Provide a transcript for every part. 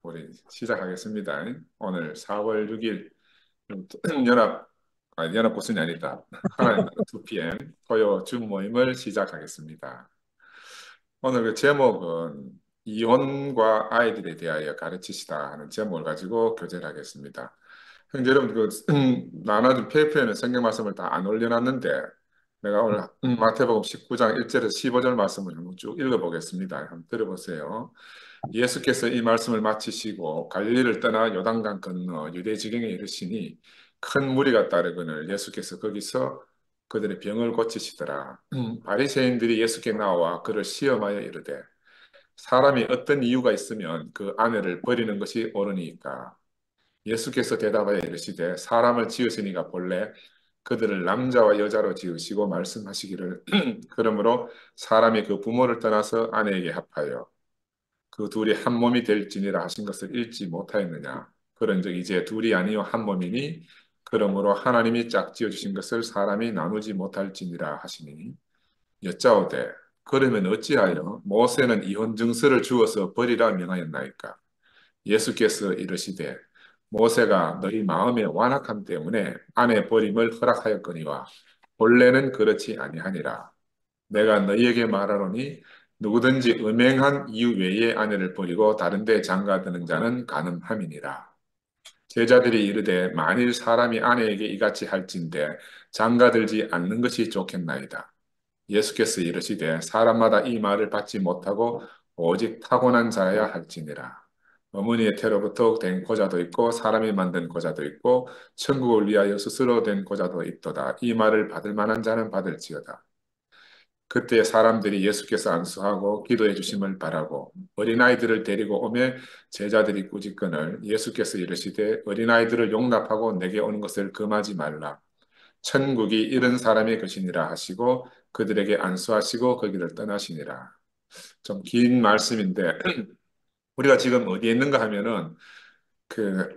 우리 시작하겠습니다. 오늘 4월 6일 연합, 연합보순이 아니다. 하나님 나라 2PM 토요 줌 모임을 시작하겠습니다. 오늘 그 제목은 이혼과 아이들에 대하여 가르치시다 하는 제목을 가지고 교제를 하겠습니다. 형제 여러분, 나눠준 페이퍼에는 성경 말씀을 다 안 올려놨는데 내가 오늘 마태복음 19장 1절에서 15절 말씀을 한번 쭉 읽어보겠습니다. 한번 들어보세요. 예수께서 이 말씀을 마치시고 갈릴리를 떠나 요단강 건너 유대 지경에 이르시니 큰 무리가 따르거늘 예수께서 거기서 그들의 병을 고치시더라. 바리새인들이 예수께 나와 그를 시험하여 이르되 사람이 어떤 이유가 있으면 그 아내를 버리는 것이 옳으니까. 예수께서 대답하여 이르시되 사람을 지으시니가 본래 그들을 남자와 여자로 지으시고 말씀하시기를 그러므로 사람이 그 부모를 떠나서 아내에게 합하여 그 둘이 한 몸이 될지니라 하신 것을 읽지 못하였느냐. 그런즉 이제 둘이 아니요 한 몸이니 그러므로 하나님이 짝지어 주신 것을 사람이 나누지 못할지니라 하시니 여짜오되 그러면 어찌하여 모세는 이혼 증서를 주어서 버리라 명하였나이까. 예수께서 이르시되 모세가 너희 마음의 완악함 때문에 아내 버림을 허락하였거니와 본래는 그렇지 아니하니라. 내가 너희에게 말하노니 누구든지 음행한 이유 외에 아내를 버리고 다른 데 장가드는 자는 간음함이니라. 제자들이 이르되 만일 사람이 아내에게 이같이 할진대 장가들지 않는 것이 좋겠나이다. 예수께서 이르시되 사람마다 이 말을 받지 못하고 오직 타고난 자여야 할지니라. 어머니의 태로부터 된 고자도 있고 사람이 만든 고자도 있고 천국을 위하여 스스로 된 고자도 있도다. 이 말을 받을 만한 자는 받을지어다. 그때 사람들이 예수께서 안수하고 기도해 주심을 바라고 어린아이들을 데리고 오매 제자들이 꾸짖거늘 예수께서 이르시되 어린아이들을 용납하고 내게 오는 것을 금하지 말라. 천국이 이런 사람의 것이니라 하시고 그들에게 안수하시고 거기를 떠나시니라. 좀 긴 말씀인데 우리가 지금 어디에 있는가 하면은 그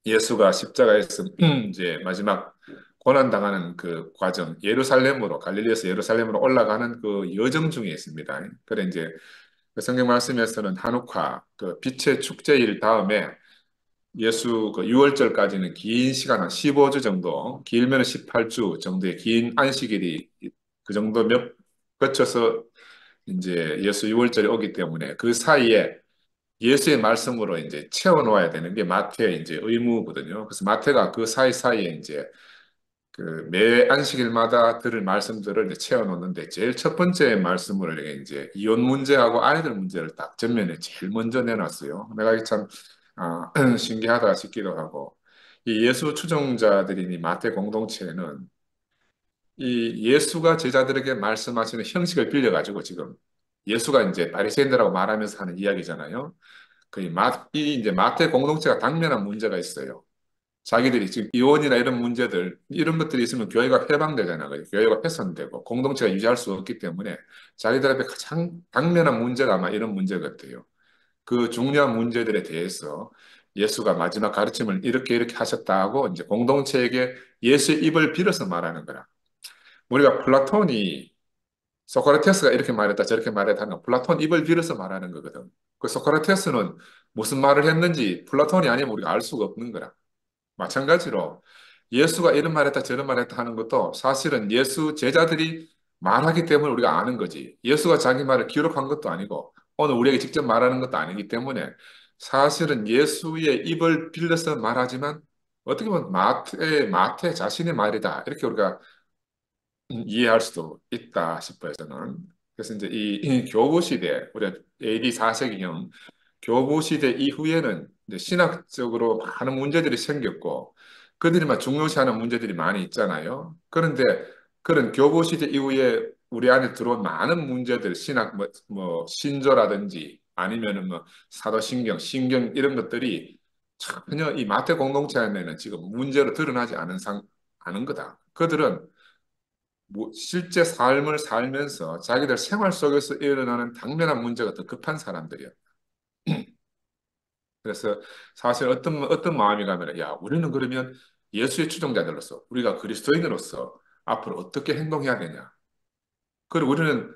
예수가 십자가에서 이제 마지막 고난 당하는 그 과정, 예루살렘으로 갈릴리에서 예루살렘으로 올라가는 그 여정 중에 있습니다. 그래 이제 그 성경 말씀에서는 한우카 그 빛의 축제일 다음에 예수 그 6월절까지는 긴 시간 한 15주 정도, 길면 18주 정도의 긴 안식일이 그 정도 몇 거쳐서 이제 예수 6월절이 오기 때문에 그 사이에 예수의 말씀으로 이제 채워놓아야 되는 게 마태의 이제 의무거든요. 그래서 마태가 그 사이사이에 이제 그 매 안식일마다 들을 말씀들을 이제 채워놓는데 제일 첫 번째 말씀을 이제 이혼 문제하고 아이들 문제를 딱 전면에 제일 먼저 내놨어요. 내가 이게 참 신기하다 싶기도 하고 이 예수 추종자들인 이 마태 공동체는 이 예수가 제자들에게 말씀하시는 형식을 빌려가지고 지금 예수가 이제 바리새인들하고 말하면서 하는 이야기잖아요. 이 이제 마태 공동체가 당면한 문제가 있어요. 자기들이 지금 이혼이나 이런 문제들, 이런 것들이 있으면 교회가 해방되잖아요. 교회가 훼손되고 공동체가 유지할 수 없기 때문에 자기들 앞에 가장 당면한 문제가 아마 이런 문제 같아요. 그 중요한 문제들에 대해서 예수가 마지막 가르침을 이렇게 이렇게 하셨다고 이제 공동체에게 예수의 입을 빌어서 말하는 거라. 우리가 플라톤이 소크라테스가 이렇게 말했다 저렇게 말했다 하는 거 플라톤 입을 빌어서 말하는 거거든. 그 소크라테스는 무슨 말을 했는지 플라톤이 아니면 우리가 알 수가 없는 거라. 마찬가지로 예수가 이런 말했다 저런 말했다 하는 것도 사실은 예수 제자들이 말하기 때문에 우리가 아는 거지. 예수가 자기 말을 기록한 것도 아니고 오늘 우리에게 직접 말하는 것도 아니기 때문에 사실은 예수의 입을 빌려서 말하지만 어떻게 보면 마태 자신의 말이다. 이렇게 우리가 이해할 수도 있다 싶어요, 저는. 그래서 이제 이 교부 시대, 우리 AD 4세기경 교부 시대 이후에는 이제 신학적으로 많은 문제들이 생겼고, 그들이 막 중요시하는 문제들이 많이 있잖아요. 그런데 그런 교부 시대 이후에 우리 안에 들어온 많은 문제들, 신학, 신조라든지 아니면은 뭐 사도신경, 신경 이런 것들이 전혀 이 마태 공동체 안에는 지금 문제로 드러나지 않은 거다. 그들은 실제 삶을 살면서 자기들 생활 속에서 일어나는 당면한 문제가 더 급한 사람들이야. 그래서 사실 어떤 마음이 가면, 야, 우리는 그러면 예수의 추종자들로서, 우리가 그리스도인으로서 앞으로 어떻게 행동해야 되냐. 그리고 우리는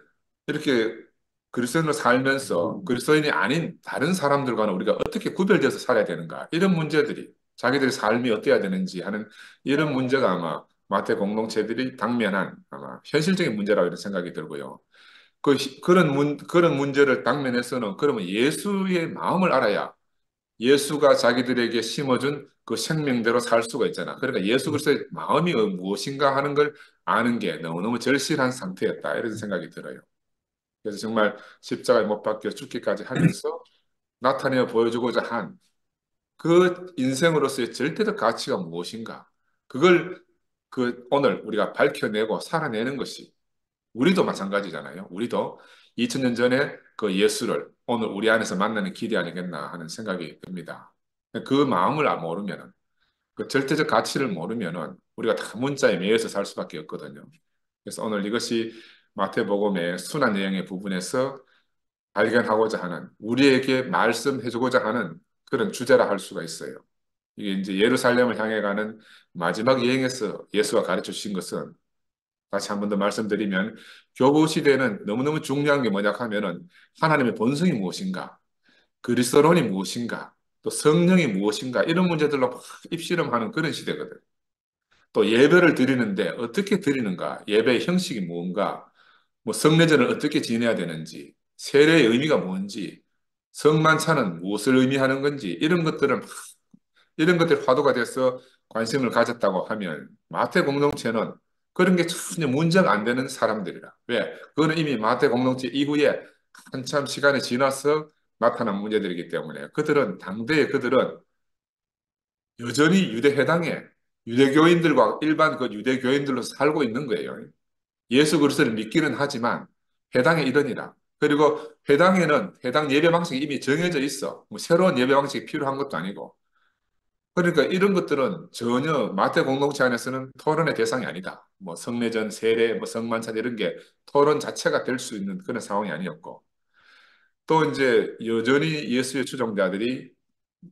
이렇게 그리스도인으로 살면서 그리스도인이 아닌 다른 사람들과는 우리가 어떻게 구별되어서 살아야 되는가? 이런 문제들이 자기들의 삶이 어때야 되는지 하는 이런 문제가 아마 마태 공동체들이 당면한 아마 현실적인 문제라고 이런 생각이 들고요. 그런 문제를 당면해서는 그러면 예수의 마음을 알아야 예수가 자기들에게 심어준 그 생명대로 살 수가 있잖아. 그러니까 예수 그리스도의 마음이 무엇인가 하는 걸 아는 게 너무너무 절실한 상태였다. 이런 생각이 들어요. 그래서 정말 십자가에 못 박혀 죽기까지 하면서 나타내어 보여주고자 한 그 인생으로서의 절대적 가치가 무엇인가? 그걸 오늘 우리가 밝혀내고 살아내는 것이 우리도 마찬가지잖아요. 우리도 2000년 전에 그 예수를 오늘 우리 안에서 만나는 길이 아니겠나 하는 생각이 듭니다. 그 마음을 모르면은 그 절대적 가치를 모르면은 우리가 다 문자에 매여서 살 수밖에 없거든요. 그래서 오늘 이것이 마태복음의 순환 내용의 부분에서 발견하고자 하는 우리에게 말씀해주고자 하는 그런 주제라 할 수가 있어요. 이게 이제 예루살렘을 향해 가는 마지막 여행에서 예수가 가르쳐 주신 것은 다시 한 번 더 말씀드리면 교부 시대는 너무너무 중요한 게 뭐냐 하면은 하나님의 본성이 무엇인가, 그리스도론이 무엇인가, 또 성령이 무엇인가 이런 문제들로 막 입씨름하는 그런 시대거든. 또 예배를 드리는데 어떻게 드리는가, 예배의 형식이 뭔가, 뭐 성례전을 어떻게 지내야 되는지, 세례의 의미가 뭔지, 성만찬은 무엇을 의미하는 건지 이런 것들이 화두가 돼서 관심을 가졌다고 하면 마태 공동체는 그런 게 전혀 문제가 안 되는 사람들이라. 왜? 그거는 이미 마태 공동체 이후에 한참 시간이 지나서 나타난 문제들이기 때문에 그들은 여전히 유대 해당에 유대교인들과 일반 그 유대교인들로 살고 있는 거예요. 예수 그리스도를 믿기는 하지만 해당에 이르니라. 그리고 해당에는 해당 예배 방식이 이미 정해져 있어. 뭐 새로운 예배 방식이 필요한 것도 아니고. 그러니까 이런 것들은 전혀 마태 공동체 안에서는 토론의 대상이 아니다. 뭐 성례전, 세례, 뭐 성만찬 이런 게 토론 자체가 될 수 있는 그런 상황이 아니었고. 또 이제 여전히 예수의 추종자들이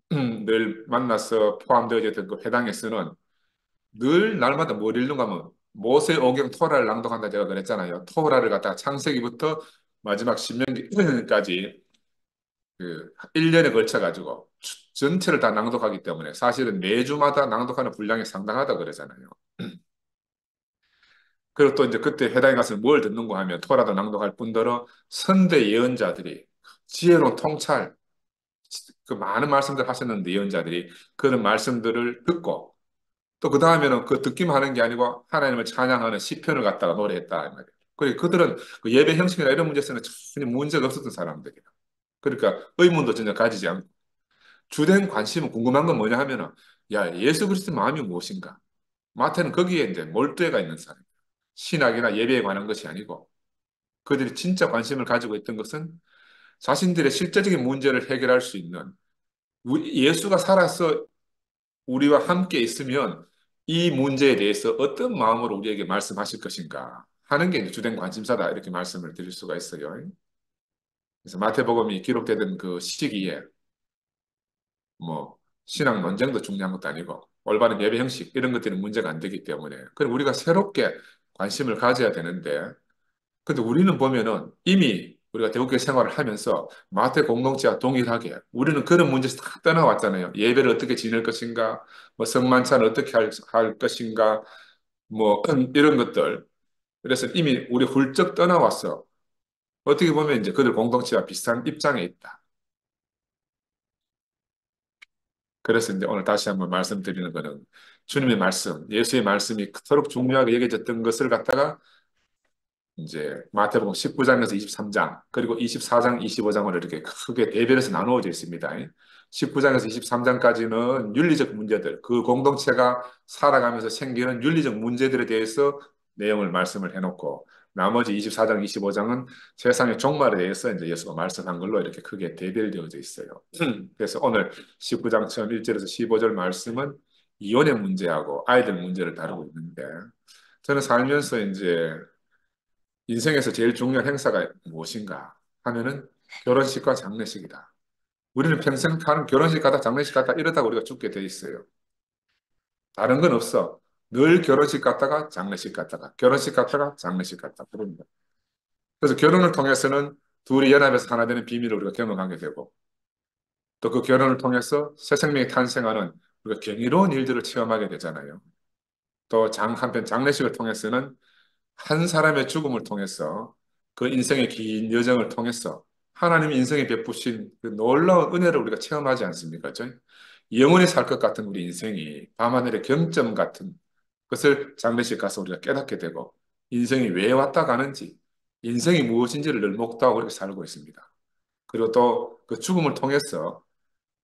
늘 만나서 포함되어졌던 그 회당에서는 늘 날마다 뭘 읽는가 하면 모세오경 토라를 낭독한다 제가 그랬잖아요. 토라를 갖다가 창세기부터 마지막 신명기까지 그 1년에 걸쳐 가지고 전체를 다 낭독하기 때문에 사실은 매주마다 낭독하는 분량이 상당하다 그러잖아요. 그리고 또 이제 그때 회당에 가서 뭘 듣는가 하면 토라도 낭독할 뿐더러 선대 예언자들이 지혜로운 통찰 그 많은 말씀들 하셨는데 예언자들이 그런 말씀들을 듣고 또 그 다음에는 그 듣기만 하는 게 아니고 하나님을 찬양하는 시편을 갖다가 노래했다 이 말이에요. 그리고 그들은 그 예배 형식이나 이런 문제에서는 전혀 문제가 없었던 사람들이에요. 그러니까 의문도 전혀 가지지 않고 주된 관심은 궁금한 건 뭐냐 하면은 야 예수 그리스도의 마음이 무엇인가? 마태는 거기에 이제 몰두해가 있는 사람. 신학이나 예배에 관한 것이 아니고 그들이 진짜 관심을 가지고 있던 것은 자신들의 실제적인 문제를 해결할 수 있는 예수가 살아서 우리와 함께 있으면 이 문제에 대해서 어떤 마음으로 우리에게 말씀하실 것인가 하는 게 이제 주된 관심사다 이렇게 말씀을 드릴 수가 있어요. 그래서 마태복음이 기록되던 그 시기에 뭐 신학 논쟁도 중요한 것도 아니고 올바른 예배 형식 이런 것들은 문제가 안 되기 때문에 그럼 우리가 새롭게 관심을 가져야 되는데 근데 우리는 보면은 이미 우리가 대국교 생활을 하면서 마태 공동체와 동일하게 우리는 그런 문제에서 다 떠나왔잖아요. 예배를 어떻게 지낼 것인가, 뭐 성만찬을 어떻게 할 것인가, 뭐 이런 것들. 그래서 이미 우리 훌쩍 떠나왔어. 어떻게 보면 이제 그들 공동체와 비슷한 입장에 있다. 그래서 이제 오늘 다시 한번 말씀드리는 거는 주님의 말씀, 예수의 말씀이 그토록 중요하게 여겨졌던 것을 갖다가 이제 마태복음 19장에서 23장, 그리고 24장, 25장으로 이렇게 크게 대별해서 나누어져 있습니다. 19장에서 23장까지는 윤리적 문제들, 그 공동체가 살아가면서 생기는 윤리적 문제들에 대해서 내용을 말씀을 해놓고, 나머지 24장, 25장은 세상의 종말에 대해서 이제 예수가 말씀한 걸로 이렇게 크게 대별되어져 있어요. 그래서 오늘 19장 처음 1절에서 15절 말씀은 이혼의 문제하고 아이들 문제를 다루고 있는데, 저는 살면서 이제 인생에서 제일 중요한 행사가 무엇인가 하면은 결혼식과 장례식이다. 우리는 평생 하는 결혼식 가다 장례식 갔다 이러다가 우리가 죽게 돼 있어요. 다른 건 없어. 늘 결혼식 갔다가 장례식 갔다가 결혼식 갔다가 장례식 갔다 그럽니다. 그래서 결혼을 통해서는 둘이 연합해서 하나 되는 비밀을 우리가 경험하게 되고 또 그 결혼을 통해서 새 생명이 탄생하는 우리가 경이로운 일들을 체험하게 되잖아요. 또 한편 장례식을 통해서는 한 사람의 죽음을 통해서 그 인생의 긴 여정을 통해서 하나님이 인생에 베푸신 그 놀라운 은혜를 우리가 체험하지 않습니까? 그죠? 영원히 살 것 같은 우리 인생이 밤하늘의 경점 같은 것을 장례식 가서 우리가 깨닫게 되고 인생이 왜 왔다 가는지 인생이 무엇인지를 늘 목도하고 이렇게 살고 있습니다. 그리고 또 그 죽음을 통해서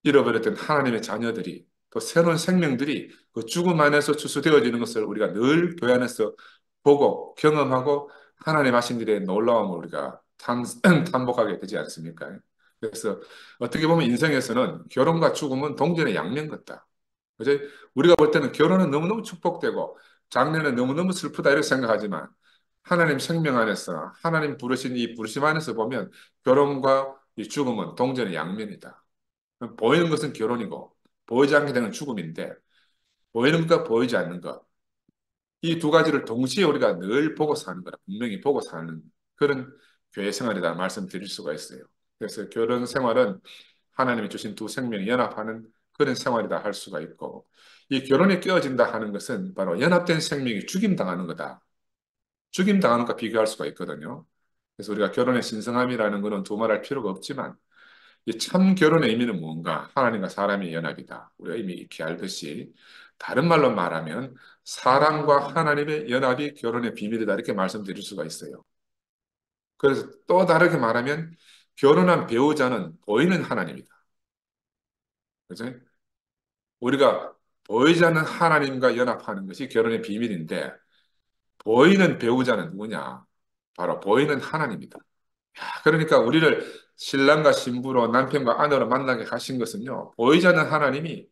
잃어버렸던 하나님의 자녀들이 또 새로운 생명들이 그 죽음 안에서 추수되어지는 것을 우리가 늘 교회 안에서 보고 경험하고 하나님 하신 일의 놀라움을 우리가 탐복하게 되지 않습니까? 그래서 어떻게 보면 인생에서는 결혼과 죽음은 동전의 양면 같다. 그죠? 우리가 볼 때는 결혼은 너무너무 축복되고 장래는 너무너무 슬프다 이렇게 생각하지만 하나님 생명 안에서 하나님 부르신 이 부르심 안에서 보면 결혼과 이 죽음은 동전의 양면이다. 보이는 것은 결혼이고 보이지 않게 되는 죽음인데 보이는 것과 보이지 않는 것. 이 두 가지를 동시에 우리가 늘 보고 사는 거라 분명히 보고 사는 그런 교회 생활이다 말씀드릴 수가 있어요. 그래서 결혼 생활은 하나님이 주신 두 생명이 연합하는 그런 생활이다 할 수가 있고 이 결혼이 깨어진다 하는 것은 바로 연합된 생명이 죽임당하는 거다. 죽임당하는 것과 비교할 수가 있거든요. 그래서 우리가 결혼의 신성함이라는 것은 두말할 필요가 없지만 이 참 결혼의 의미는 뭔가? 하나님과 사람의 연합이다. 우리가 이미 익히 알듯이 다른 말로 말하면 사람과 하나님의 연합이 결혼의 비밀이다 이렇게 말씀드릴 수가 있어요. 그래서 또 다르게 말하면 결혼한 배우자는 보이는 하나님이다. 그죠? 우리가 보이지 않는 하나님과 연합하는 것이 결혼의 비밀인데 보이는 배우자는 누구냐? 바로 보이는 하나님이다. 그러니까 우리를 신랑과 신부로 남편과 아내로 만나게 하신 것은요. 보이지 않는 하나님이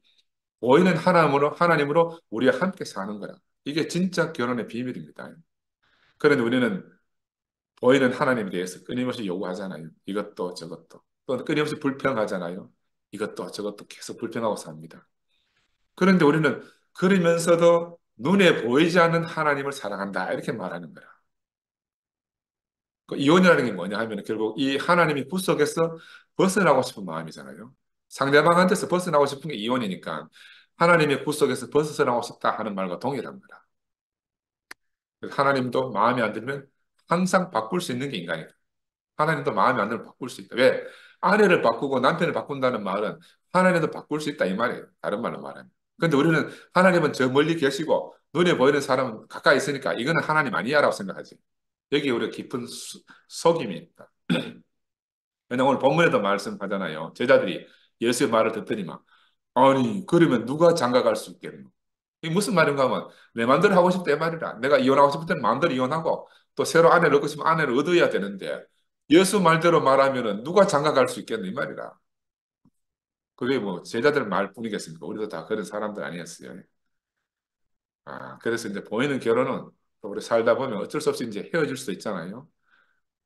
보이는 하나님으로 우리와 함께 사는 거라. 이게 진짜 결혼의 비밀입니다. 그런데 우리는 보이는 하나님에 대해서 끊임없이 요구하잖아요. 이것도 저것도. 또 끊임없이 불평하잖아요. 이것도 저것도 계속 불평하고 삽니다. 그런데 우리는 그러면서도 눈에 보이지 않는 하나님을 사랑한다. 이렇게 말하는 거라. 그 이혼이라는 게 뭐냐 하면 결국 이 하나님이 구속에서 벗어나고 싶은 마음이잖아요. 상대방한테서 벗어나고 싶은 게 이혼이니까 하나님의 구속에서 벗어나고 싶다 하는 말과 동일한 거라. 하나님도 마음에 안 들면 항상 바꿀 수 있는 게 인간이다. 하나님도 마음에 안 들면 바꿀 수 있다. 왜? 아내를 바꾸고 남편을 바꾼다는 말은 하나님도 바꿀 수 있다 이 말이에요. 다른 말로 말하면. 근데 우리는 하나님은 저 멀리 계시고 눈에 보이는 사람은 가까이 있으니까 이거는 하나님 아니야라고 생각하지. 여기에 우리가 깊은 속임이 있다. 왜냐 오늘 본문에도 말씀하잖아요. 제자들이 예수의 말을 듣더니만 아니 그러면 누가 장가 갈 수 있겠노? 이게 무슨 말인가 하면 내 마음대로 하고 싶다 이 말이라. 내가 이혼하고 싶을 때는 마음대로 이혼하고 또 새로 아내를 얻고 싶으면 아내를 얻어야 되는데 예수 말대로 말하면은 누가 장가 갈 수 있겠노 이 말이라. 그게 뭐 제자들 말뿐이겠습니까? 우리도 다 그런 사람들 아니었어요. 그래서 이제 보이는 결혼은 또 우리 살다 보면 어쩔 수 없이 이제 헤어질 수도 있잖아요.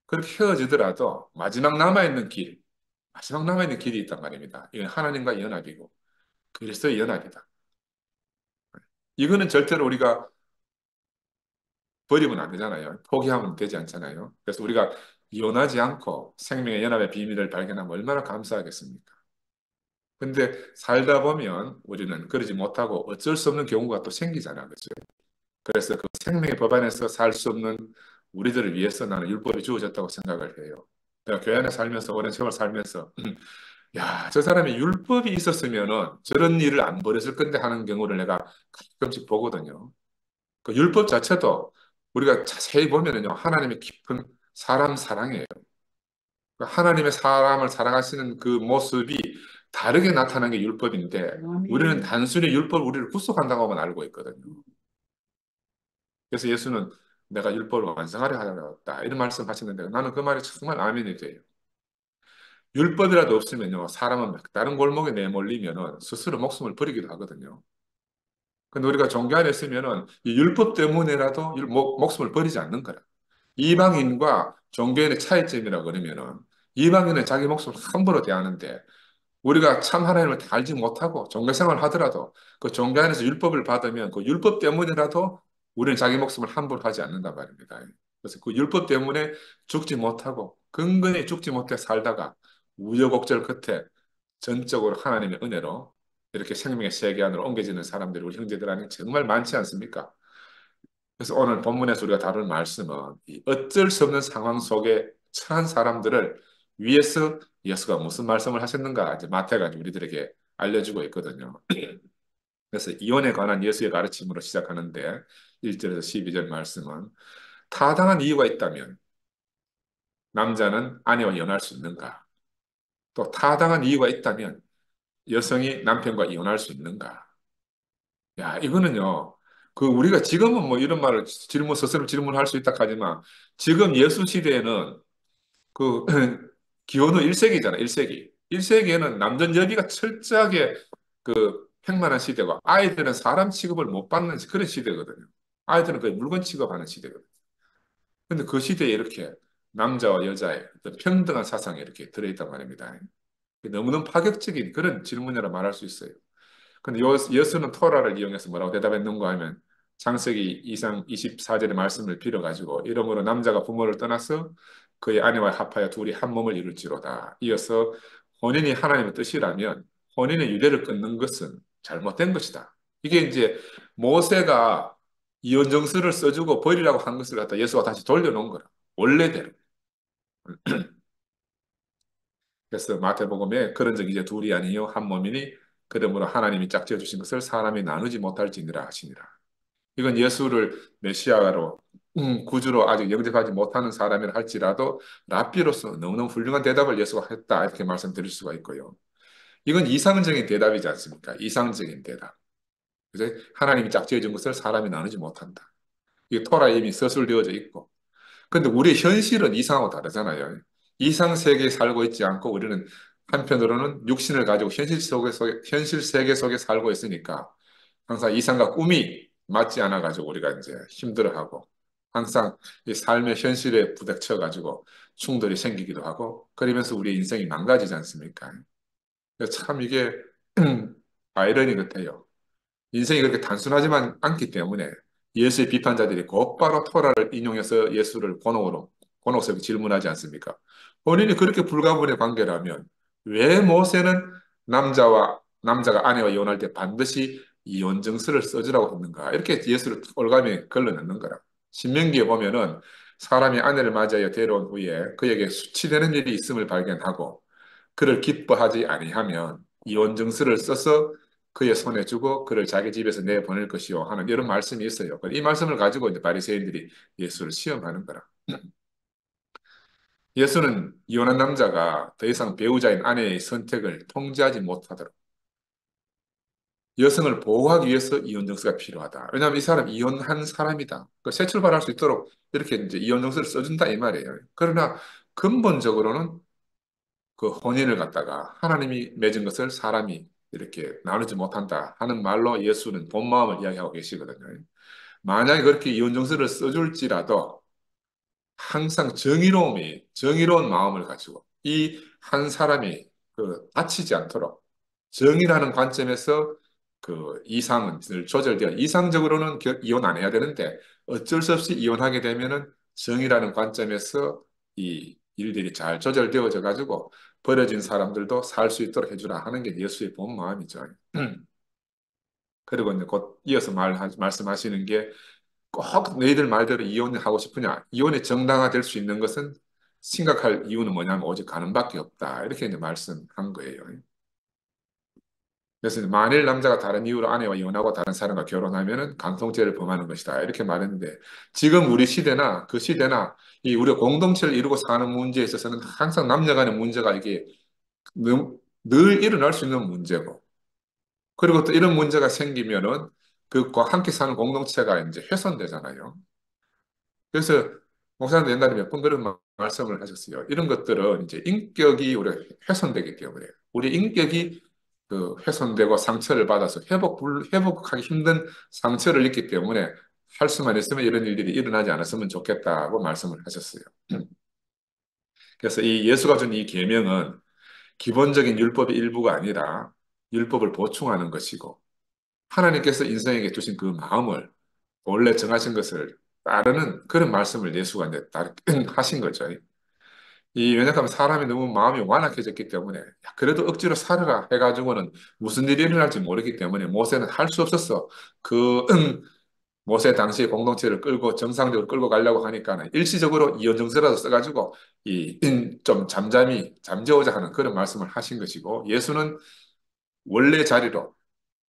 그렇게 헤어지더라도 마지막 남아있는 길이 있단 말입니다. 이건 하나님과 연합이고 그리스도의 연합이다. 이거는 절대로 우리가 버리면 안 되잖아요. 포기하면 되지 않잖아요. 그래서 우리가 이혼하지 않고 생명의 연합의 비밀을 발견하면 얼마나 감사하겠습니까? 근데 살다 보면 우리는 그러지 못하고 어쩔 수 없는 경우가 또 생기잖아. 그죠? 그래서 그 생명의 법 안에서 살 수 없는 우리들을 위해서 나는 율법이 주어졌다고 생각을 해요. 내가 교회 안에 살면서 오랜 세월 살면서 야, 저 사람이 율법이 있었으면은 저런 일을 안 벌였을 건데 하는 경우를 내가 가끔씩 보거든요. 그 율법 자체도 우리가 자세히 보면은요, 하나님의 깊은 사람 사랑이에요. 그 하나님의 사람을 사랑하시는 그 모습이 다르게 나타나는 게 율법인데, 우리는 단순히 율법 우리를 구속한다고만 알고 있거든요. 그래서 예수는 내가 율법을 완성하려 하였다. 이런 말씀 하시는데 나는 그 말이 정말 아멘이 돼요. 율법이라도 없으면요, 사람은 다른 골목에 내몰리면은 스스로 목숨을 버리기도 하거든요. 근데 우리가 종교 안에 있으면은 이 율법 때문에라도 목숨을 버리지 않는 거라. 이방인과 종교인의 차이점이라고 그러면은 이방인은 자기 목숨을 함부로 대하는데 우리가 참 하나님을 다 알지 못하고 종교 생활을 하더라도 그 종교 안에서 율법을 받으면 그 율법 때문이라도 우리는 자기 목숨을 함부로 하지 않는단 말입니다. 그래서 그 율법 때문에 죽지 못하고 근근히 죽지 못해 살다가 우여곡절 끝에 전적으로 하나님의 은혜로 이렇게 생명의 세계 안으로 옮겨지는 사람들이 우리 형제들 안에 정말 많지 않습니까? 그래서 오늘 본문에서 우리가 다룰 말씀은 이 어쩔 수 없는 상황 속에 처한 사람들을 위해서 예수가 무슨 말씀을 하셨는가 이제 마태가 이제 우리들에게 알려주고 있거든요. 그래서 이혼에 관한 예수의 가르침으로 시작하는데 1절에서 12절 말씀은 타당한 이유가 있다면 남자는 아내와 이혼할 수 있는가? 또 타당한 이유가 있다면 여성이 남편과 이혼할 수 있는가? 야, 이거는요. 그 우리가 지금은 뭐 이런 말을 질문 스스로 질문할 수 있다 하지만 지금 예수 시대에는 그 기원후 1세기잖아, 1세기. 1세기에는 남전 여비가 철저하게 그 팽만한 시대고 아이들은 사람 취급을 못 받는 그런 시대거든요. 아이들은 거의 물건 취급하는 시대거든요. 근데 그 시대에 이렇게 남자와 여자의 어떤 평등한 사상이 이렇게 들어있단 말입니다. 너무너무 파격적인 그런 질문이라 말할 수 있어요. 근데 예수는 토라를 이용해서 뭐라고 대답했는가 하면 창세기 2장 24절의 말씀을 빌어가지고 이러므로 남자가 부모를 떠나서 그의 아내와 합하여 둘이 한 몸을 이룰지로다. 이어서 혼인이 하나님의 뜻이라면 혼인의 유대를 끊는 것은 잘못된 것이다. 이게 이제 모세가 이혼 정서를 써주고 버리라고 한 것을 갖다 예수가 다시 돌려놓은 거라. 원래대로. 그래서 마태복음에 그런 적 이제 둘이 아니요 한 몸이니 그러므로 하나님이 짝지어 주신 것을 사람이 나누지 못할지니라 하시니라. 이건 예수를 메시아로 구주로 아직 영접하지 못하는 사람이라 할지라도 랍비로서 너무너무 훌륭한 대답을 예수가 했다 이렇게 말씀드릴 수가 있고요. 이건 이상적인 대답이지 않습니까? 이상적인 대답. 그래서 하나님이 짝지어 준 것을 사람이 나누지 못한다. 이게 토라에 이미 서술되어져 있고 근데 우리 현실은 이상하고 다르잖아요. 이상 세계에 살고 있지 않고 우리는 한편으로는 육신을 가지고 현실 세계 속에 살고 있으니까 항상 이상과 꿈이 맞지 않아 가지고 우리가 이제 힘들어하고 항상 이 삶의 현실에 부닥쳐 가지고 충돌이 생기기도 하고 그러면서 우리 인생이 망가지지 않습니까? 그래서 참 이게 아이러니 같아요. 인생이 그렇게 단순하지만 않기 때문에 예수의 비판자들이 곧바로 토라를 인용해서 예수를 곤혹스럽게 질문하지 않습니까? 본인이 그렇게 불가분의 관계라면 왜 모세는 남자가 아내와 이혼할 때 반드시 이혼 증서를 써주라고 했는가? 이렇게 예수를 올가미 걸러넣는 거라. 신명기에 보면은 사람이 아내를 맞이하여 데려온 후에 그에게 수치되는 일이 있음을 발견하고 그를 기뻐하지 아니하면 이혼 증서를 써서 그의 손에 주고 그를 자기 집에서 내보낼 것이요 하는 이런 말씀이 있어요. 이 말씀을 가지고 이제 바리새인들이 예수를 시험하는 거라. 예수는 이혼한 남자가 더 이상 배우자인 아내의 선택을 통제하지 못하도록 여성을 보호하기 위해서 이혼 정서가 필요하다. 왜냐하면 이 사람 이혼한 사람이다. 새 출발할 수 있도록 이렇게 이제 이혼 정서를 써준다 이 말이에요. 그러나 근본적으로는 그 혼인을 갖다가 하나님이 맺은 것을 사람이 이렇게 나누지 못한다 하는 말로 예수는 본 마음을 이야기하고 계시거든요. 만약에 그렇게 이혼 정서를 써줄지라도 항상 정의로운 마음을 가지고 이 한 사람이 그 다치지 않도록 정의라는 관점에서 그 이상은 늘 조절되어 이상적으로는 이혼 안 해야 되는데 어쩔 수 없이 이혼하게 되면은 정의라는 관점에서 이 일들이 잘 조절되어져 가지고 버려진 사람들도 살 수 있도록 해주라 하는 게 예수의 본 마음이죠. 그리고 이제 곧 이어서 말씀하시는 게 꼭 너희들 말대로 이혼하고 싶으냐? 이혼이 정당화될 수 있는 것은 심각할 이유는 뭐냐면 오직 가는밖에 없다. 이렇게 이제 말씀한 거예요. 그래서 만일 남자가 다른 이유로 아내와 이혼하고 다른 사람과 결혼하면은 간통죄를 범하는 것이다. 이렇게 말했는데 지금 우리 시대나 그 시대나 이 우리 공동체를 이루고 사는 문제에 있어서는 항상 남녀 간의 문제가 이게 늘 일어날 수 있는 문제고 그리고 또 이런 문제가 생기면은 그과 함께 사는 공동체가 이제 훼손되잖아요. 그래서 목사님도 옛날에 몇 번 그런 말씀을 하셨어요. 이런 것들은 이제 인격이 우리가 훼손되기 때문에 우리 인격이 그 훼손되고 상처를 받아서 회복하기 힘든 상처를 입기 때문에 할 수만 있으면 이런 일들이 일어나지 않았으면 좋겠다고 말씀을 하셨어요. 그래서 이 예수가 준 이 계명은 기본적인 율법의 일부가 아니라 율법을 보충하는 것이고 하나님께서 인생에게 주신 그 마음을 원래 정하신 것을 따르는 그런 말씀을 예수가 이제 하신 거죠. 이 왜냐하면 사람이 너무 마음이 완악해졌기 때문에 야, 그래도 억지로 살아라 해가지고는 무슨 일이 일어날지 모르기 때문에 모세는 할 수 없었어. 그 모세 당시에 공동체를 끌고 정상적으로 끌고 가려고 하니까는 일시적으로 이언정서라도 써가지고 이 좀 잠잠히 잠재우자 하는 그런 말씀을 하신 것이고 예수는 원래 자리로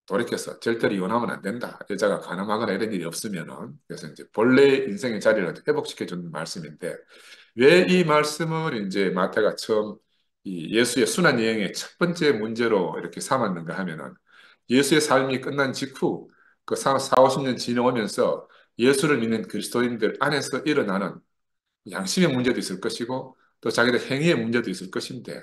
돌이켜서 절대로 이혼하면 안 된다. 여자가 가늠하거나 이런 일이 없으면은 그래서 이제 본래 인생의 자리를 회복시켜 주는 말씀인데 왜 이 말씀을 이제 마태가 처음 이 예수의 순환 여행의 첫 번째 문제로 이렇게 삼았는가 하면은 예수의 삶이 끝난 직후 그 4, 50년 지나오면서 예수를 믿는 그리스도인들 안에서 일어나는 양심의 문제도 있을 것이고 또 자기들 행위의 문제도 있을 것인데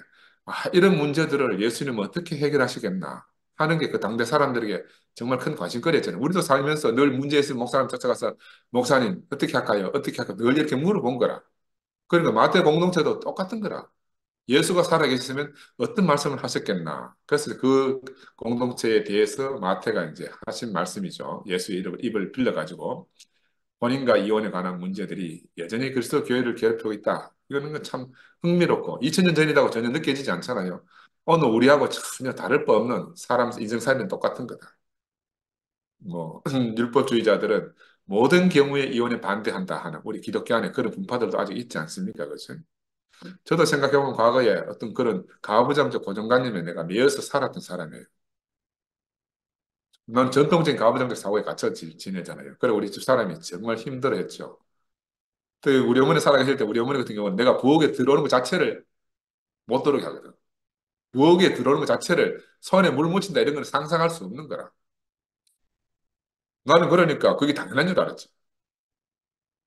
이런 문제들을 예수님은 어떻게 해결하시겠나 하는 게 그 당대 사람들에게 정말 큰 관심거리였잖아요. 우리도 살면서 늘 문제 있으면 목사님 쫓아가서 목사님 어떻게 할까요? 어떻게 할까요? 늘 이렇게 물어본 거라. 그러니까 마태 공동체도 똑같은 거라. 예수가 살아계셨으면 어떤 말씀을 하셨겠나. 그래서 그 공동체에 대해서 마태가 이제 하신 말씀이죠. 예수의 입을 빌려가지고 혼인과 이혼에 관한 문제들이 여전히 그리스도 교회를 괴롭히고 있다. 이거는 참 흥미롭고 2000년 전이라고 전혀 느껴지지 않잖아요. 오늘 우리하고 전혀 다를 바 없는 사람 인생살이는 똑같은 거다. 뭐 율법주의자들은 모든 경우에 이혼에 반대한다 하는 우리 기독교 안에 그런 분파들도 아직 있지 않습니까? 그렇죠? 저도 생각해보면 과거에 어떤 그런 가부장적 고정관념에 내가 매여서 살았던 사람이에요. 난 전통적인 가부장적 사고에 갇혀 지내잖아요. 그래 우리 집 사람이 정말 힘들어했죠. 또 우리 어머니 살아계실 때 우리 어머니 같은 경우는 내가 부엌에 들어오는 것 자체를 못 들어오게 하거든. 부엌에 들어오는 것 자체를 손에 물 묻힌다 이런 건 상상할 수 없는 거라. 나는 그러니까 그게 당연한 줄 알았지.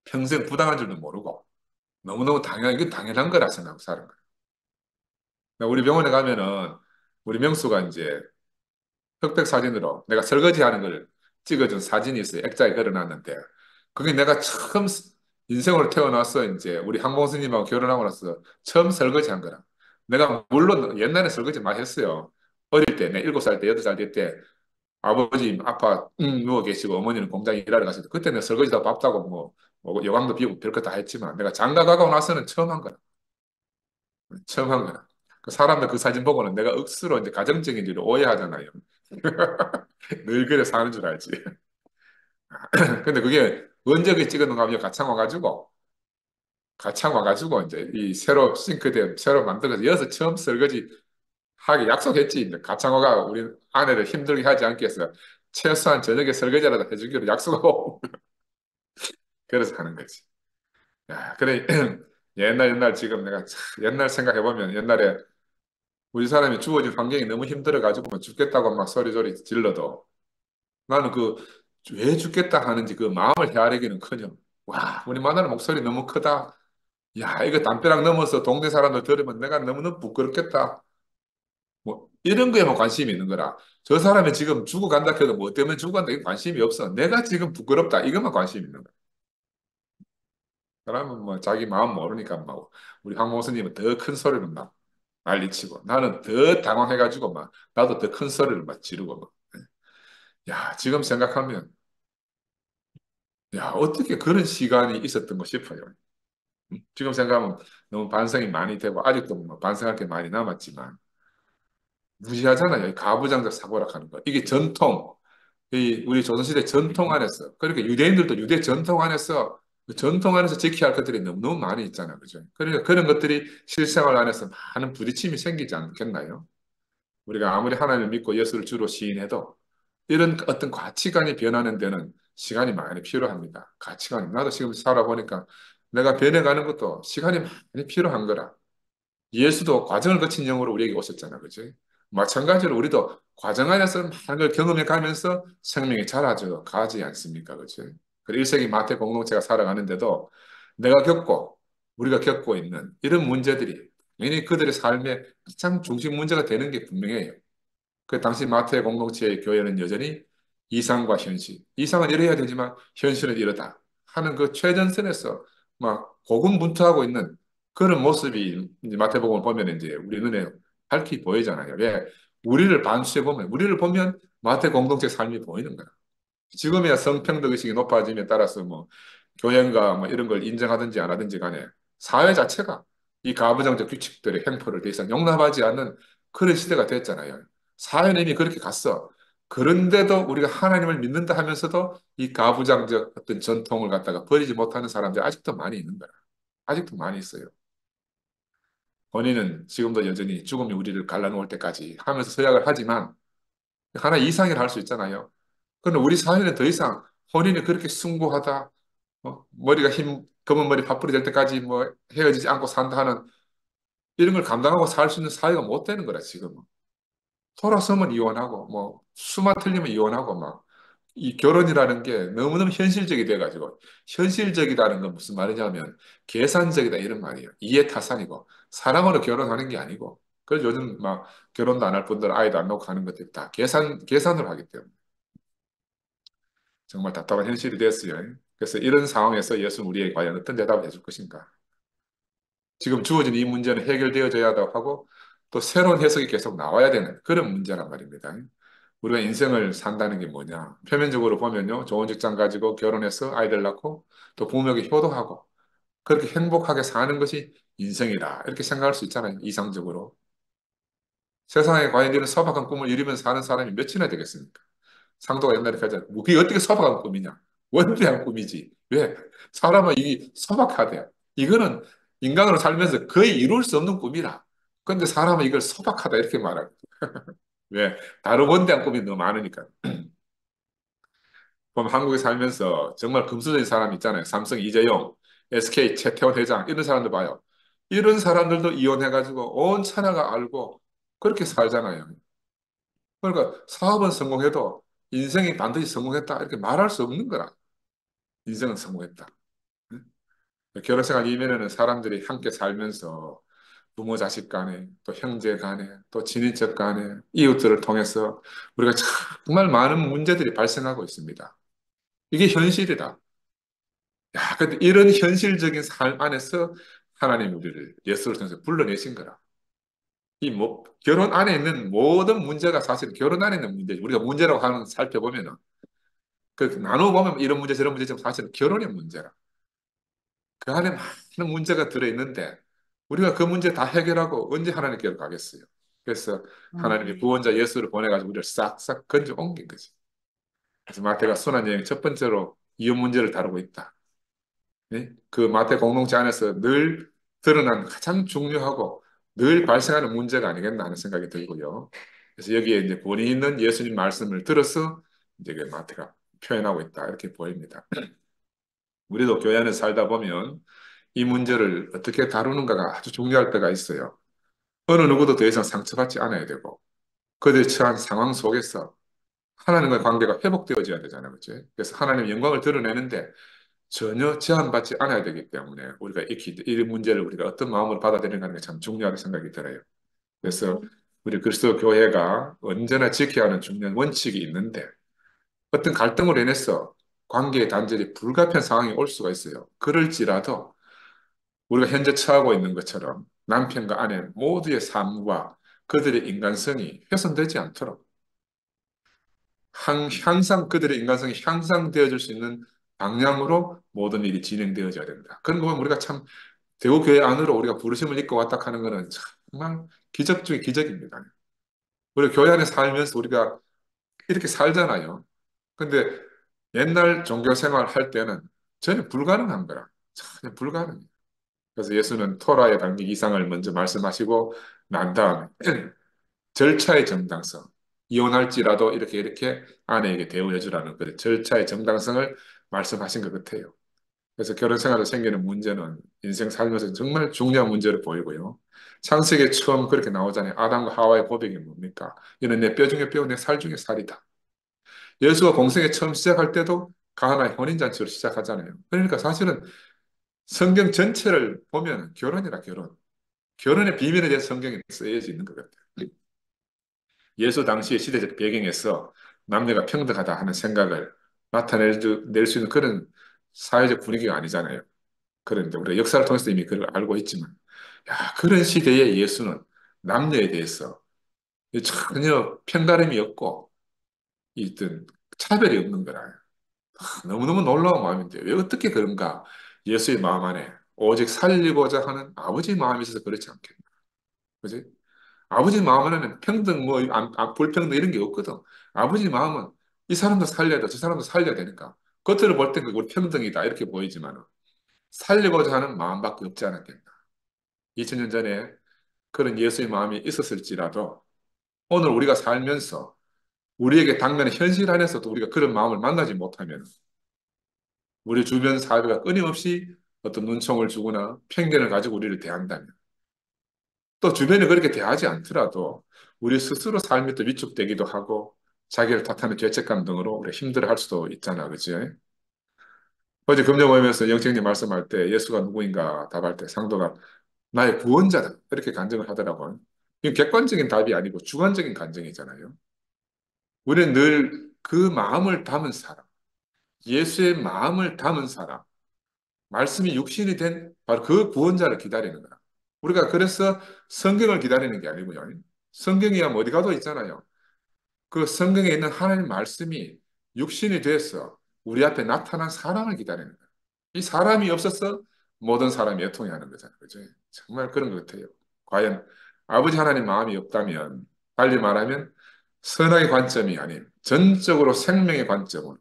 평생 부당한 줄도 모르고 너무너무 이게 당연한 거라 생각하고 사는 거야. 우리 병원에 가면은 우리 명수가 이제 흑백 사진으로 내가 설거지하는 걸 찍어준 사진이 있어요. 액자에 걸어놨는데 그게 내가 처음 인생으로 태어나서 이제 우리 항공 스님하고 결혼하고 나서 처음 설거지한 거라. 내가 물론 옛날에 설거지 많이 했어요. 어릴 때, 내 7살 때, 8살 때 아버지 아빠 누워 계시고 어머니는 공장에 일하러 가시고 그때는 설거지다 밥다고 뭐 여강도 비우고 별거 다 했지만 내가 장가 가고 나서는 처음 한 거라. 처음 한 거라. 그 사람들 그 사진 보고는 내가 억수로 이제 가정적인 일을 오해하잖아요. 늘 그래 사는 줄 알지. 근데 그게 언제 그 찍었는가 하면 가창 와가지고 이제 이 새로 싱크대 새로 만들어서 여기서 처음 설거지 하기 약속했지. 이제 가창호가 우리 아내를 힘들게 하지 않기 위해서 최소한 저녁에 설거지라도 해주기로 약속하고 그래서 하는 거지. 야, 그래 옛날 지금 내가 참 옛날 생각해보면 옛날에 우리 사람이 주어진 환경이 너무 힘들어가지고 뭐 죽겠다고 막 소리소리 질러도 나는 그 왜 죽겠다 하는지 그 마음을 헤아리기는커녕 와 우리 마누라 목소리 너무 크다. 야 이거 담벼락 넘어서 동네 사람들 들으면 내가 너무너무 부끄럽겠다. 뭐 이런 거에만 관심이 있는 거라. 저 사람이 지금 죽어간다 해도 뭐 때문에 죽어간다 이게 관심이 없어. 내가 지금 부끄럽다 이것만 관심이 있는 거야. 사람은 뭐 자기 마음 모르니까 막 우리 황 목사님은 더 큰 소리를 막 난리치고 나는 더 당황해가지고 막 나도 더 큰 소리를 막 지르고 막. 야 지금 생각하면 야 어떻게 그런 시간이 있었던 거 싶어요. 지금 생각하면 너무 반성이 많이 되고 아직도 뭐 반성할 게 많이 남았지만 무시하잖아요. 이 가부장적 사고라 하는 거. 이게 전통, 이 우리 조선시대 전통 안에서 그러니까 유대인들도 유대 전통 안에서 그 전통 안에서 지켜야 할 것들이 너무너무 많이 있잖아요. 그죠? 그러니까 그런 것들이 실생활 안에서 많은 부딪힘이 생기지 않겠나요? 우리가 아무리 하나님을 믿고 예수를 주로 시인해도 이런 어떤 가치관이 변하는 데는 시간이 많이 필요합니다. 가치관. 나도 지금 살아보니까 내가 변해가는 것도 시간이 많이 필요한 거라. 예수도 과정을 거친 영으로 우리에게 오셨잖아. 그지? 마찬가지로 우리도 과정 안에서 많은 걸 경험해 가면서 생명이 자라져 가지 않습니까? 그지? 그리고 1세기 마태 공동체가 살아가는데도 내가 겪고 우리가 겪고 있는 이런 문제들이 괜히 그들의 삶의 가장 중심 문제가 되는 게 분명해요. 그 당시 마태 공동체의 교회는 여전히 이상과 현실, 이상은 이래야 되지만 현실은 이러다 하는 그 최전선에서 막 고군분투하고 있는 그런 모습이 이제 마태복음을 보면 이제 우리 눈에 밝히 보이잖아요. 왜? 우리를 보면 마태 공동체 삶이 보이는 거야. 지금이야 성평등 의식이 높아짐에 따라서 뭐 교연과 뭐 이런 걸 인정하든지 안 하든지 간에 사회 자체가 이 가부장적 규칙들의 횡포를 더 이상 용납하지 않는 그런 시대가 됐잖아요. 사회는 이미 그렇게 갔어. 그런데도 우리가 하나님을 믿는다 하면서도 이 가부장적 어떤 전통을 갖다가 버리지 못하는 사람들이 아직도 많이 있는 거야. 아직도 많이 있어요. 본인은 지금도 여전히 죽음이 우리를 갈라놓을 때까지 하면서 서약을 하지만 하나 이상을 할 수 있잖아요. 그런데 우리 사회는 더 이상 본인이 그렇게 숭고하다, 머리가 검은 머리 파뿌리 될 때까지 뭐 헤어지지 않고 산다 하는 이런 걸 감당하고 살 수 있는 사회가 못 되는 거라, 지금은. 돌아서면 이혼하고, 뭐, 수만 틀리면 이혼하고, 막, 이 결혼이라는 게 너무너무 현실적이 돼가지고, 현실적이라는 건 무슨 말이냐면, 계산적이다, 이런 말이에요. 이해타산이고, 사랑으로 결혼하는 게 아니고, 그래서 요즘 막, 결혼도 안 할 분들 아이도 안 낳고 하는 것들이 다 계산으로 하기 때문에. 정말 답답한 현실이 됐어요. 그래서 이런 상황에서 예수는 우리에게 과연 어떤 대답을 해줄 것인가? 지금 주어진 이 문제는 해결되어져야 하고 또 새로운 해석이 계속 나와야 되는 그런 문제란 말입니다. 우리가 인생을 산다는 게 뭐냐? 표면적으로 보면요. 좋은 직장 가지고 결혼해서 아이들 낳고 또 부모에게 효도하고 그렇게 행복하게 사는 것이 인생이다. 이렇게 생각할 수 있잖아요. 이상적으로. 세상에 과연 이런 소박한 꿈을 이루면서 사는 사람이 몇이나 되겠습니까? 상도가 옛날에 가자. 뭐 그게 어떻게 소박한 꿈이냐? 원대한 꿈이지. 왜? 사람은 이게 소박하대요. 이거는 인간으로 살면서 거의 이룰 수 없는 꿈이라. 근데 사람은 이걸 소박하다 이렇게 말하고. 왜? 다른 원대한 꿈이 너무 많으니까. 그럼 한국에 살면서 정말 금수저인 사람 있잖아요. 삼성 이재용, SK 최태원 회장 이런 사람들 봐요. 이런 사람들도 이혼해가지고 온 천하가 알고 그렇게 살잖아요. 그러니까 사업은 성공해도 인생이 반드시 성공했다 이렇게 말할 수 없는 거라. 인생은 성공했다. 응? 결혼 생활 이면에는 사람들이 함께 살면서 부모 자식 간에 또 형제 간에 또 친인척 간에 이웃들을 통해서 우리가 정말 많은 문제들이 발생하고 있습니다. 이게 현실이다. 야, 근데 이런 현실적인 삶 안에서 하나님 우리를 예수를 통해서 불러내신 거라. 이 뭐, 결혼 안에 있는 모든 문제가 사실 결혼 안에 있는 문제지. 우리가 문제라고 하는 살펴보면은 그 나눠보면 이런 문제 저런 문제지만 사실은 결혼의 문제라. 그 안에 많은 문제가 들어있는데 우리가 그 문제 다 해결하고 언제 하나님께로 가겠어요? 그래서 하나님이 구원자 예수를 보내가지고 우리를 싹싹 건져 옮긴 거지. 그래서 마태가 순환 여행 첫 번째로 이혼 문제를 다루고 있다. 네? 그 마태 공동체 안에서 늘 드러난 가장 중요하고 늘 발생하는 문제가 아니겠나 하는 생각이 들고요. 그래서 여기에 이제 본이 있는 예수님 말씀을 들어서 이제 그 마태가 표현하고 있다. 이렇게 보입니다. 우리도 교회 안에 살다 보면 이 문제를 어떻게 다루는가가 아주 중요할 때가 있어요. 어느 누구도 더 이상 상처받지 않아야 되고, 그들이 처한 상황 속에서 하나님과의 관계가 회복되어져야 되잖아요. 그렇죠? 그래서 하나님의 영광을 드러내는데 전혀 제한받지 않아야 되기 때문에 우리가 이 문제를 우리가 어떤 마음으로 받아들이는가 하는 게 참 중요하다고 생각이 들어요. 그래서 우리 그리스도 교회가 언제나 지켜야 하는 중요한 원칙이 있는데 어떤 갈등으로 인해서 관계의 단절이 불가피한 상황이 올 수가 있어요. 그럴지라도 우리가 현재 처하고 있는 것처럼 남편과 아내 모두의 삶과 그들의 인간성이 훼손되지 않도록 항상 그들의 인간성이 향상되어질 수 있는 방향으로 모든 일이 진행되어져야 된다. 그런 거 보면 우리가 참 대구교회 안으로 우리가 부르심을 입고 왔다 하는 것은 정말 기적 중의 기적입니다. 우리가 교회 안에 살면서 우리가 이렇게 살잖아요. 근데 옛날 종교 생활 할 때는 전혀 불가능한 거라. 전혀 불가능해요. 그래서 예수는 토라에 담긴 이상을 먼저 말씀하시고 난 다음에 절차의 정당성, 이혼할지라도 이렇게 아내에게 대우해주라는 그 절차의 정당성을 말씀하신 것 같아요. 그래서 결혼 생활에 생기는 문제는 인생 살면서 정말 중요한 문제로 보이고요. 창세기에 처음 그렇게 나오잖아요. 아담과 하와의 고백이 뭡니까? 이는 내 뼈 중에 뼈, 내 살 중에 살이다. 예수가 공생에 처음 시작할 때도 가나의 혼인잔치로 시작하잖아요. 그러니까 사실은 성경 전체를 보면 결혼이라 결혼. 결혼의 비밀에 대해서 성경에 쓰여져 있는 것 같아요. 예수 당시의 시대적 배경에서 남녀가 평등하다 하는 생각을 낼 수 있는 그런 사회적 분위기가 아니잖아요. 그런데 우리가 역사를 통해서 이미 그걸 알고 있지만, 야, 그런 시대에 예수는 남녀에 대해서 전혀 편가름이 없고, 있던 차별이 없는 거라. 너무너무 놀라운 마음인데, 왜 어떻게 그런가? 예수의 마음 안에. 오직 살리고자 하는 아버지 마음이 있어서 그렇지 않겠나. 그지? 아버지 마음에는 평등, 뭐, 불평등 이런 게 없거든. 아버지 마음은 이 사람도 살려야 돼, 저 사람도 살려야 되니까. 겉으로 볼 땐 그걸 평등이다, 이렇게 보이지만, 살리고자 하는 마음밖에 없지 않았겠나. 2000년 전에 그런 예수의 마음이 있었을지라도, 오늘 우리가 살면서 우리에게 당면의 현실 안에서도 우리가 그런 마음을 만나지 못하면, 우리 주변 사회가 끊임없이 어떤 눈총을 주거나 편견을 가지고 우리를 대한다면, 또 주변에 그렇게 대하지 않더라도 우리 스스로 삶이 또 위축되기도 하고 자기를 탓하는 죄책감 등으로 우리가 힘들어할 수도 있잖아, 그치? 어제 금요 모임에서 영생님 말씀할 때 예수가 누구인가 답할 때 상도가 나의 구원자다 이렇게 간증을 하더라고요. 이건 객관적인 답이 아니고 주관적인 간증이잖아요. 우리는 늘 그 마음을 담은 사람, 예수의 마음을 담은 사람, 말씀이 육신이 된 바로 그 구원자를 기다리는 거야. 우리가 그래서 성경을 기다리는 게 아니고요. 성경이야 뭐 어디 가도 있잖아요. 그 성경에 있는 하나님 말씀이 육신이 돼서 우리 앞에 나타난 사람을 기다리는 거예요. 이 사람이 없어서 모든 사람이 애통해하는 거잖아요. 그죠? 정말 그런 것 같아요. 과연 아버지 하나님 마음이 없다면, 달리 말하면 선악의 관점이 아닌 전적으로 생명의 관점으로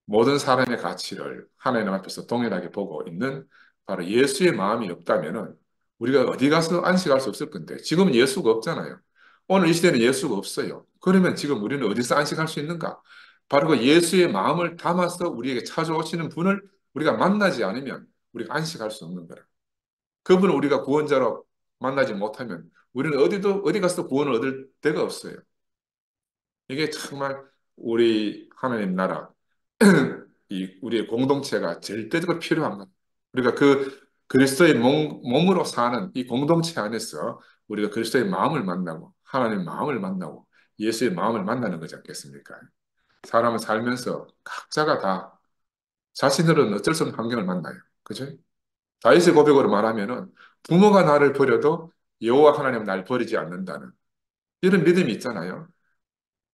모든 사람의 가치를 하나님 앞에서 동일하게 보고 있는 바로 예수의 마음이 없다면은 우리가 어디 가서 안식할 수 없을 건데 지금은 예수가 없잖아요. 오늘 이 시대는 예수가 없어요. 그러면 지금 우리는 어디서 안식할 수 있는가? 바로 그 예수의 마음을 담아서 우리에게 찾아오시는 분을 우리가 만나지 않으면 우리가 안식할 수 없는 거라. 그분을 우리가 구원자로 만나지 못하면 우리는 어디 가서 구원을 얻을 데가 없어요. 이게 정말 우리 하나님 나라 이 우리의 공동체가 절대적으로 필요한 것. 우리가 그 그리스도의 몸으로 사는 이 공동체 안에서 우리가 그리스도의 마음을 만나고 하나님의 마음을 만나고 예수의 마음을 만나는 거지 않겠습니까? 사람은 살면서 각자가 다 자신으로는 어쩔 수 없는 환경을 만나요. 그죠? 다윗의 고백으로 말하면은 부모가 나를 버려도 여호와 하나님은 날 버리지 않는다는 이런 믿음이 있잖아요.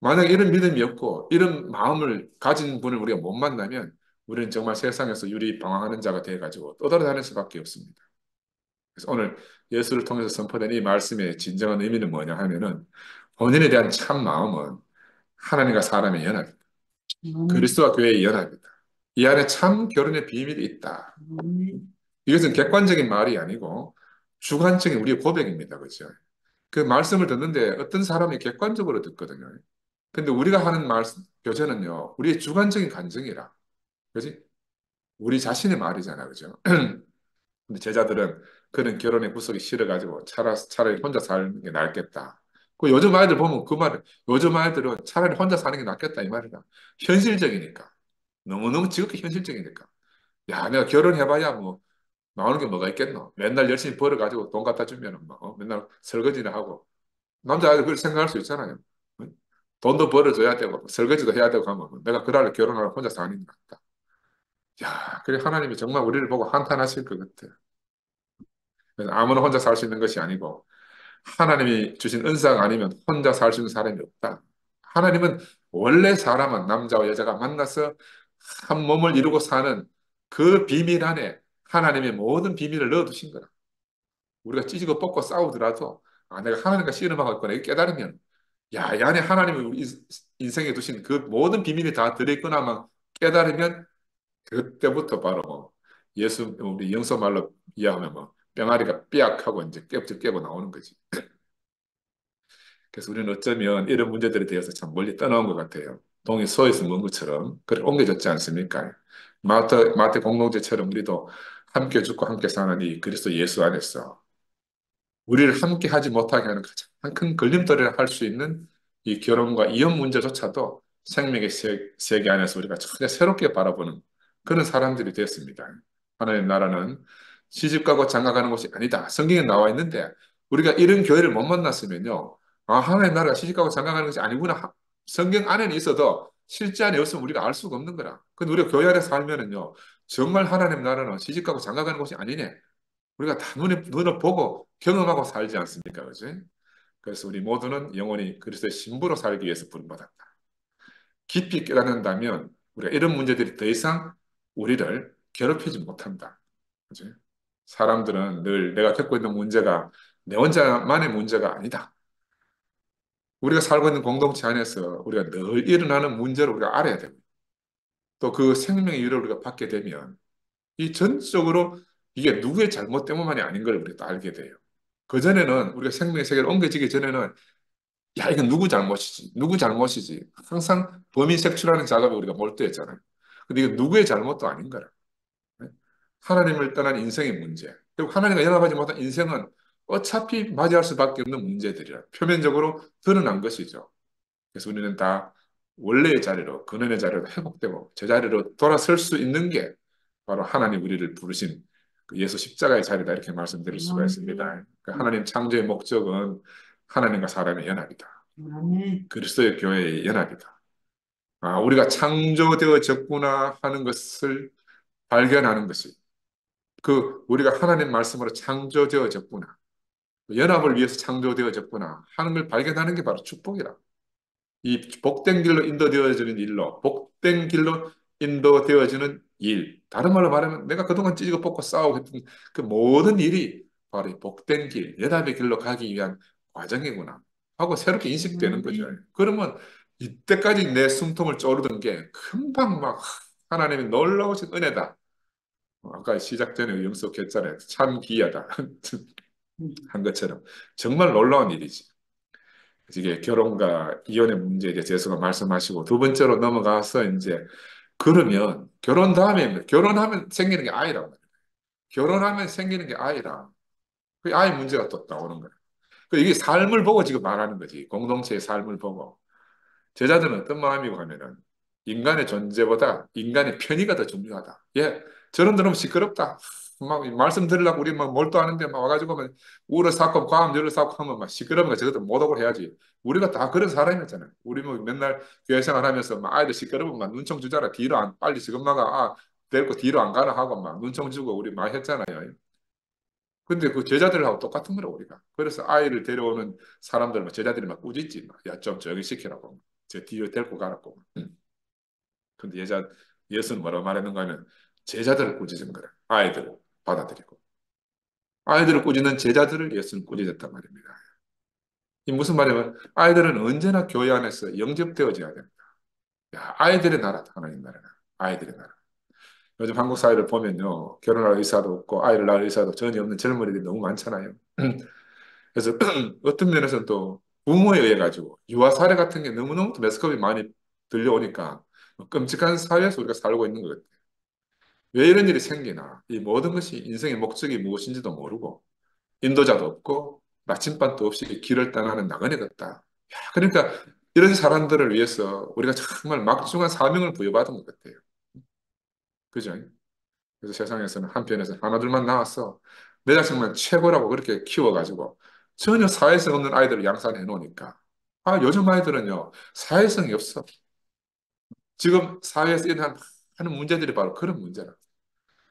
만약 이런 믿음이 없고 이런 마음을 가진 분을 우리가 못 만나면 우리는 정말 세상에서 유리 방황하는 자가 돼가지고 떠돌아다닐 수밖에 없습니다. 그래서 오늘 예수를 통해서 선포된 이 말씀의 진정한 의미는 뭐냐 하면은 본인에 대한 참 마음은 하나님과 사람의 연합이다. 그리스도와 교회의 연합이다. 이 안에 참 결혼의 비밀이 있다. 이것은 객관적인 말이 아니고 주관적인 우리의 고백입니다. 그렇죠? 그 말씀을 듣는데 어떤 사람이 객관적으로 듣거든요. 근데 우리가 하는 말씀, 교제는요, 우리의 주관적인 감정이라. 그지? 우리 자신의 말이잖아. 그죠? 근데 제자들은 그런 결혼의 구석이 싫어가지고 차라리 혼자 사는 게 낫겠다. 그 요즘 아이들 보면 그 말을, 요즘 아이들은 차라리 혼자 사는 게 낫겠다. 이 말이다. 현실적이니까. 너무너무 지극히 현실적이니까. 야, 내가 결혼해봐야 뭐, 나오는 게 뭐가 있겠노? 맨날 열심히 벌어가지고 돈 갖다 주면 뭐, 맨날 설거지나 하고. 남자아이들 그걸 생각할 수 있잖아요. 응? 돈도 벌어줘야 되고, 설거지도 해야 되고 하면 내가 그날을 결혼하고 혼자 사는 게 낫다. 야, 그래 하나님이 정말 우리를 보고 한탄하실 것 같아요. 그래서 아무나 혼자 살 수 있는 것이 아니고 하나님이 주신 은사가 아니면 혼자 살 수 있는 사람이 없다. 하나님은 원래 사람은 남자와 여자가 만나서 한 몸을 이루고 사는 그 비밀 안에 하나님의 모든 비밀을 넣어두신 거다. 우리가 찌지고 뻗고 싸우더라도 아, 내가 하나님과 씨름하고 있구나 이렇게 깨달으면 야, 이 안에 하나님이 우리 인생에 두신 그 모든 비밀이 다 들어있구나만 깨달으면 그때부터 바로 뭐 예수 우리 영서 말로 이해하면 뭐 병아리가 삐약하고 이제 껍질 깨고 나오는 거지. 그래서 우리는 어쩌면 이런 문제들에 대해서 참 멀리 떠나온 것 같아요. 동이 서에서 먼 것처럼 그래 옮겨졌지 않습니까? 마태 공동체처럼 우리도 함께 죽고 함께 사는 이 그리스도 예수 안에서 우리를 함께 하지 못하게 하는 가장 큰 걸림돌이라 할 수 있는 이 결혼과 이혼 문제조차도 생명의 세계 안에서 우리가 전혀 새롭게 바라보는 그런 사람들이 됐습니다. 하나님 나라는 시집가고 장가가는 곳이 아니다. 성경에 나와 있는데 우리가 이런 교회를 못 만났으면요. 아, 하나님 나라가 시집가고 장가가는 것이 아니구나. 성경 안에는 있어도 실제 안에 없으면 우리가 알 수가 없는 거라. 근데 우리가 교회 안에 살면은요. 정말 하나님 나라는 시집가고 장가가는 곳이 아니네. 우리가 다 눈을 보고 경험하고 살지 않습니까? 그지? 그래서 우리 모두는 영원히 그리스도의 신부로 살기 위해서 부름받았다. 깊이 깨닫는다면 우리가 이런 문제들이 더 이상 우리를 괴롭히지 못한다. 그지? 사람들은 늘 내가 겪고 있는 문제가 내 혼자만의 문제가 아니다. 우리가 살고 있는 공동체 안에서 우리가 늘 일어나는 문제를 우리가 알아야 됩니다. 또 그 생명의 위를 우리가 받게 되면 이 전적으로 이게 누구의 잘못 때문만이 아닌 걸 우리가 또 알게 돼요. 그전에는 우리가 생명의 세계를 옮겨지기 전에는 야, 이건 누구 잘못이지? 누구 잘못이지? 항상 범인 색출하는 작업에 우리가 몰두했잖아요. 근데 이거 누구의 잘못도 아닌 거라. 네? 하나님을 떠난 인생의 문제. 그리고 하나님과 연합하지 못한 인생은 어차피 맞이할 수밖에 없는 문제들이라. 표면적으로 드러난 것이죠. 그래서 우리는 다 원래의 자리로, 근원의 자리로 회복되고 제자리로 돌아설 수 있는 게 바로 하나님 우리를 부르신 그 예수 십자가의 자리다 이렇게 말씀드릴 수가 있습니다. 그 하나님 창조의 목적은 하나님과 사람의 연합이다. 그리스도의 교회의 연합이다. 아, 우리가 창조되어졌구나 하는 것을 발견하는 것이 그 우리가 하나님 말씀으로 창조되어졌구나. 연합을 위해서 창조되어졌구나 하는 걸 발견하는 게 바로 축복이라. 이 복된 길로 인도되어지는 일로, 복된 길로 인도되어지는 일. 다른 말로 말하면 내가 그동안 찢고 뽑고 싸우고 했던 그 모든 일이 바로 이 복된 길, 연합의 길로 가기 위한 과정이구나 하고 새롭게 인식되는 거죠. 그러면 이때까지 내 숨통을 쪼르던 게 금방 막 하나님의 놀라우신 은혜다. 아까 시작 전에 영석했잖아요. 참 기이하다. 한 것처럼 정말 놀라운 일이지. 이게 결혼과 이혼의 문제에 대해 재수가 말씀하시고 두 번째로 넘어가서 이제 그러면 결혼하면 생기는 게 아이란 말이에요. 결혼하면 생기는 게 아이라. 그 아이 문제가 또 나오는 거예요. 그 이게 삶을 보고 지금 말하는 거지. 공동체의 삶을 보고. 제자들은 어떤 마음이고 하면은 인간의 존재보다 인간의 편의가 더 중요하다. 예, 저런 들으면 시끄럽다. 막 말씀 들으려고 우리 막 몰두하는데 막 와가지고 막 우를 쌓고 과음료를 쌓고 하면 막 시끄러우니까 저것도 못 오고 해야지. 우리가 다 그런 사람이었잖아요. 우리 뭐 맨날 교회 생활하면서 막 아이들 시끄러우면 막 눈총 주잖아. 뒤로 안 빨리 지금 막아 데리고 뒤로 안 가나 하고 막 눈총 주고 우리 많이 했잖아요. 근데 그 제자들하고 똑같은 거라 우리가. 그래서 아이를 데려오는 사람들 막 제자들이 막 꾸짖지 막. 야, 좀 저기 시키라고. 저 뒤로 데리고 가라고. 근데 예수는 뭐라고 말했는가 하면 제자들을 꾸짖은 거라. 아이들을 받아들이고. 아이들을 꾸짖는 제자들을 예수는 꾸짖었단 말입니다. 이 무슨 말이냐면 아이들은 언제나 교회 안에서 영접되어져야 됩니다. 야, 아이들의 나라다. 하나님 나라가. 아이들의 나라. 요즘 한국 사회를 보면요. 결혼할 의사도 없고 아이를 낳을 의사도 전혀 없는 젊은이들이 너무 많잖아요. 그래서 어떤 면에서는 또 부모에 의해 가지고 유아 사례 같은 게 너무너무 또 매스컴이 많이 들려오니까 끔찍한 사회에서 우리가 살고 있는 것 같아요. 왜 이런 일이 생기나? 이 모든 것이 인생의 목적이 무엇인지도 모르고 인도자도 없고 나침반도 없이 길을 떠나는 나그네 같다. 야, 그러니까 이런 사람들을 위해서 우리가 정말 막중한 사명을 부여받은 것 같아요. 그죠? 그래서 세상에서는 한편에서 하나둘만 나왔어. 내 자식만 최고라고 그렇게 키워가지고 전혀 사회성 없는 아이들을 양산해 놓으니까. 아, 요즘 아이들은요, 사회성이 없어. 지금 사회에서 일어나는 많은 문제들이 바로 그런 문제라.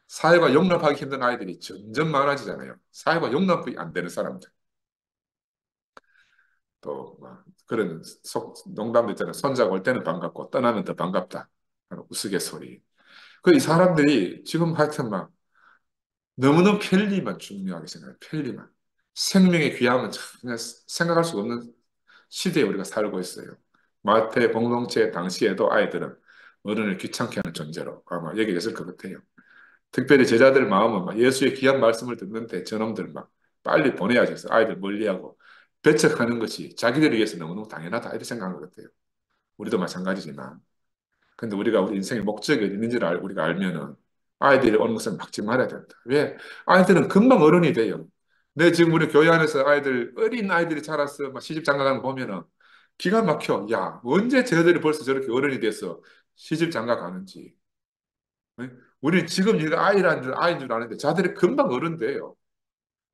사회가 용납하기 힘든 아이들이 점점 많아지잖아요. 사회가 용납이 안 되는 사람들. 또, 막 그런 농담도 있잖아요. 손자가 올 때는 반갑고 떠나면 더 반갑다. 하는 우스갯소리. 그 이 사람들이 지금 하여튼 막 너무너무 편리만 중요하게 생각해요. 편리만. 생명의 귀함은 전혀 생각할 수 없는 시대에 우리가 살고 있어요. 마태 공동체 당시에도 아이들은 어른을 귀찮게 하는 존재로 아마 여겨졌을 것 같아요. 특별히 제자들 마음은 막 예수의 귀한 말씀을 듣는데 저놈들 막 빨리 보내야지 해서 아이들 멀리하고 배척하는 것이 자기들을 위해서 너무너무 당연하다 이렇게 생각하는 것 같아요. 우리도 마찬가지지만 근데 우리가 우리 인생의 목적이 어디 있는지를 우리가 알면은 아이들이 오는 것을 막지 말아야 된다. 왜? 아이들은 금방 어른이 돼요. 내 지금 우리 교회 안에서 아이들, 어린 아이들이 자라서 막 시집 장가 가는 거 보면은 기가 막혀. 야, 언제 쟤들이 벌써 저렇게 어른이 돼서 시집 장가 가는지. 네? 우리 지금 얘가 아이인 줄 아는데 자들이 금방 어른 돼요.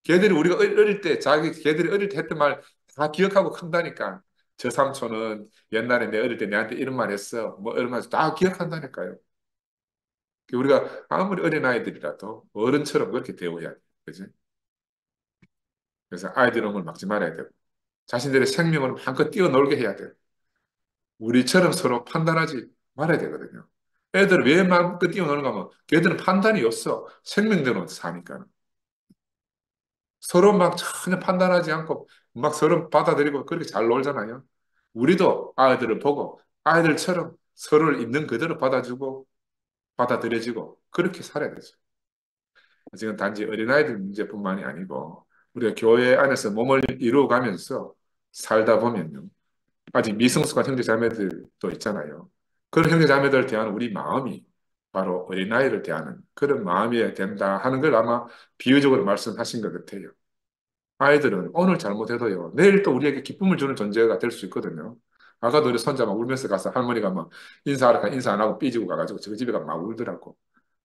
걔들이 우리가 어릴 때, 걔들이 어릴 때 했던 말 다 기억하고 큰다니까. 저 삼촌은 옛날에 내 어릴 때 내한테 이런 말 했어. 뭐 이런 말 다 기억한다니까요. 우리가 아무리 어린아이들이라도 어른처럼 그렇게 대우해야 돼. 그지? 그래서 아이들 오는 걸 막지 말아야 되고, 자신들의 생명을 한껏 뛰어놀게 해야 돼요. 우리처럼 서로 판단하지 말아야 되거든요. 애들 왜 마음껏 뛰어노는가 하면 걔들은 판단이 없어. 생명대로 사니까. 서로 막 전혀 판단하지 않고 막 서로 받아들이고 그렇게 잘 놀잖아요. 우리도 아이들을 보고 아이들처럼 서로를 있는 그대로 받아주고 받아들여지고 그렇게 살아야 되죠. 지금 단지 어린아이들 문제뿐만이 아니고 우리가 교회 안에서 몸을 이루어가면서 살다 보면요. 아직 미성숙한 형제자매들도 있잖아요. 그런 형제자매들을 대하는 우리 마음이 바로 어린아이를 대하는 그런 마음이어야 된다 하는 걸 아마 비유적으로 말씀하신 것 같아요. 아이들은 오늘 잘못해도요, 내일 또 우리에게 기쁨을 주는 존재가 될 수 있거든요. 아까도 우리 손자 막 울면서 가서 할머니가 막 인사하러 가 인사 안 하고 삐지고 가가지고 저 집에 가막 울더라고.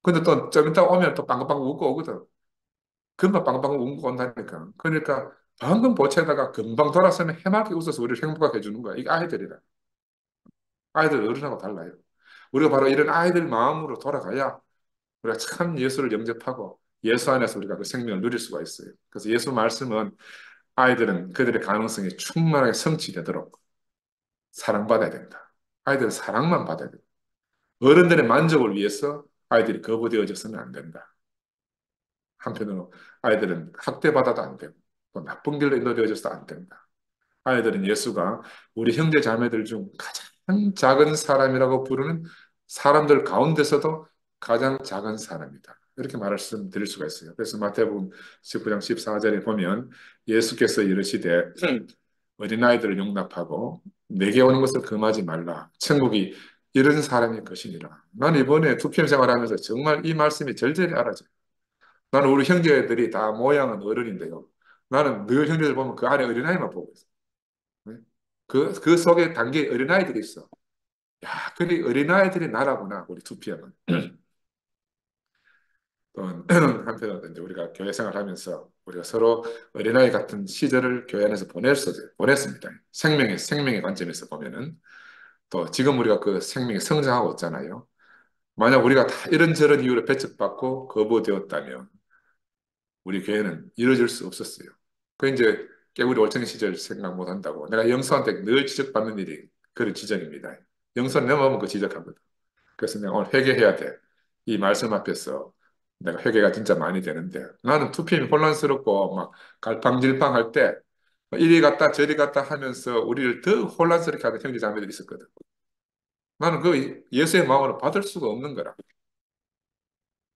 근데 또 좀 이따 오면 또 빵긋빵긋 웃고 오거든. 금방 빵긋빵긋 웃고 온다니까. 그러니까 방금 보채다가 금방 돌아서면 해맑게 웃어서 우리를 행복하게 해주는 거야. 이게 아이들이라. 아이들 어른하고 달라요. 우리가 바로 이런 아이들 마음으로 돌아가야 우리가 참 예수를 영접하고 예수 안에서 우리가 그 생명을 누릴 수가 있어요. 그래서 예수 말씀은 아이들은 그들의 가능성이 충만하게 성취되도록 사랑받아야 된다. 아이들은 사랑만 받아야 된다. 어른들의 만족을 위해서 아이들이 거부되어져서는 안 된다. 한편으로 아이들은 학대받아도 안 되고 또 나쁜 길로 인도되어져서도 안 된다. 아이들은 예수가 우리 형제 자매들 중 가장 작은 사람이라고 부르는 사람들 가운데서도 가장 작은 사람이다. 이렇게 말씀드릴 수가 있어요. 그래서 마태복음 19장 14절에 보면 예수께서 이르시되 어린아이들을 용납하고 내게 오는 것을 금하지 말라. 천국이 이런 사람의 것이니라. 난 이번에 투표 생활하면서 정말 이 말씀이 절절히 알아져요. 나는 우리 형제들이 다 모양은 어른인데요. 나는 늘 형제들 보면 그 안에 어린아이만 보고 있어요. 네? 그 속에 단계 어린아이들이 있어. 야, 그리 어린아이들이 나라구나, 우리 투피엠은. 또 한편으로 이제 우리가 교회 생활하면서 우리가 서로 어린아이 같은 시절을 교회 안에서 보냈습니다. 생명의 관점에서 보면은 또 지금 우리가 그 생명이 성장하고 있잖아요. 만약 우리가 다 이런저런 이유로 배척받고 거부되었다면 우리 교회는 이루어질 수 없었어요. 그 이제 깨우리 올챙이 시절 생각 못 한다고. 내가 영수한테 늘 지적받는 일이 그런 지적입니다. 영수는 넘어오면 그 지적하거든. 그래서 내가 오늘 회개해야 돼. 이 말씀 앞에서 내가 회개가 진짜 많이 되는데 나는 투표이 혼란스럽고 막 갈팡질팡할 때 이리 갔다 저리 갔다 하면서 우리를 더 혼란스럽게 하는 형제 자매들이 있었거든. 나는 그 예수의 마음으로 받을 수가 없는 거라.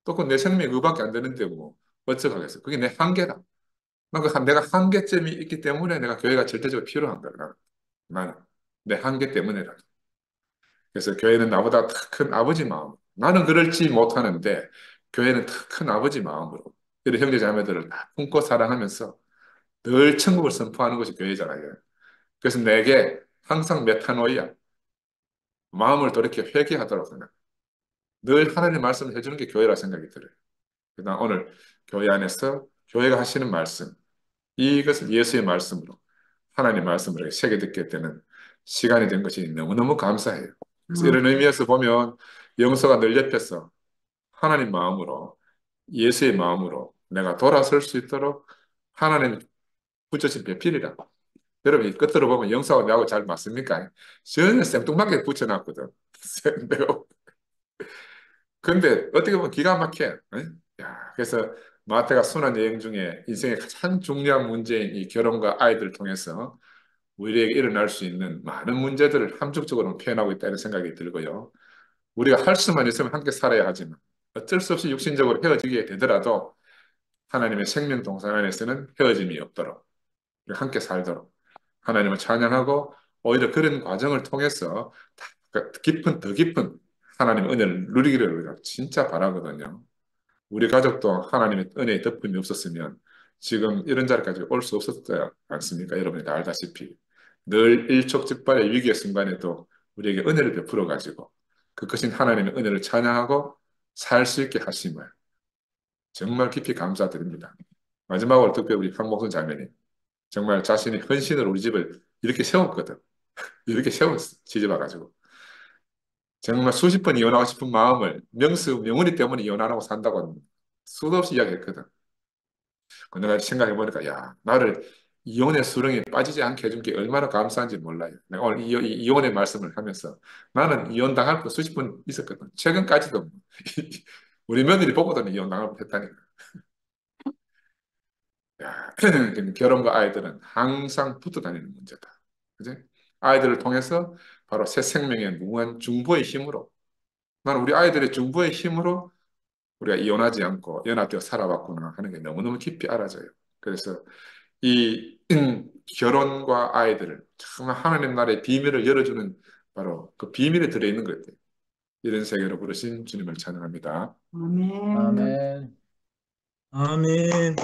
또 그 내 생명이 그밖에 안 되는데 뭐 어쩌겠어. 그게 내 한계다. 내가 한계점이 있기 때문에 내가 교회가 절대적으로 필요한 거야. 나는 내 한계 때문에라. 그래서 교회는 나보다 더 큰 아버지 마음. 나는 그럴지 못하는데 교회는 더 큰 아버지 마음으로 이런 형제 자매들을 다 품고 사랑하면서 늘 천국을 선포하는 것이 교회잖아요. 그래서 내게 항상 메타노이아 마음을 돌이켜 회개하도록 하는 늘 하나님 말씀을 해주는 게 교회라 생각이 들어요. 그다음 오늘 교회 안에서 교회가 하시는 말씀 이것을 예수의 말씀으로 하나님 말씀을 이렇게 새겨 듣게 되는 시간이 된 것이 너무너무 감사해요. 그래서 이런 의미에서 보면 영서가 늘 옆에서 하나님 마음으로 예수의 마음으로 내가 돌아설 수 있도록 하나님 붙여진 배필이라. 여러분 이 끝으로 보면 영서가 나하고 잘 맞습니까? 전혀 생뚱맞게 붙여놨거든. 내가 근데 어떻게 보면 기가 막혀. 응? 야, 그래서 마태가 순환 여행 중에 인생의 가장 중요한 문제인 이 결혼과 아이들을 통해서 우리에게 일어날 수 있는 많은 문제들을 함축적으로 표현하고 있다는 생각이 들고요. 우리가 할 수만 있으면 함께 살아야 하지만 어쩔 수 없이 육신적으로 헤어지게 되더라도 하나님의 생명 동산 안에서는 헤어짐이 없도록 함께 살도록 하나님을 찬양하고 오히려 그런 과정을 통해서 더 깊은 하나님의 은혜를 누리기를 우리가 진짜 바라거든요. 우리 가족도 하나님의 은혜의 덮음이 없었으면 지금 이런 자리까지 올 수 없었지 않습니까? 여러분이 다 알다시피 늘 일촉즉발의 위기의 순간에도 우리에게 은혜를 베풀어 가지고 그 크신 하나님의 은혜를 찬양하고 살 수 있게 하심을 정말 깊이 감사드립니다. 마지막으로 특별히 우리 황목선 자매님 정말 자신의 헌신으로 우리 집을 이렇게 세웠거든. 이렇게 세웠어. 지져봐 가지고 정말 수십 번 이혼하고 싶은 마음을 명훈이 때문에 이혼 안 하고 산다고 수도 없이 이야기했거든. 그 내가 생각해보니까, 야, 나를 이혼의 수렁에 빠지지 않게 해준 게 얼마나 감사한지 몰라요. 내가 오늘 이혼의 말씀을 하면서 나는 이혼 당할 거 수십 번 있었거든. 최근까지도 우리 며느리 보고도 이혼 당할 뻔 했다니까. 야, 결혼과 아이들은 항상 붙어 다니는 문제다. 그지? 아이들을 통해서 바로 새 생명의 무한 중보의 힘으로, 나는 우리 아이들의 중보의 힘으로 우리가 이혼하지 않고 연합되어 살아왔구나 하는 게 너무너무 깊이 알아져요. 그래서 이 결혼과 아이들을 정말 하나님 나라의 비밀을 열어주는 바로 그 비밀에 들어있는 것 같아요. 이런 세계로 부르신 주님을 찬양합니다. 아멘. 아멘. 아멘.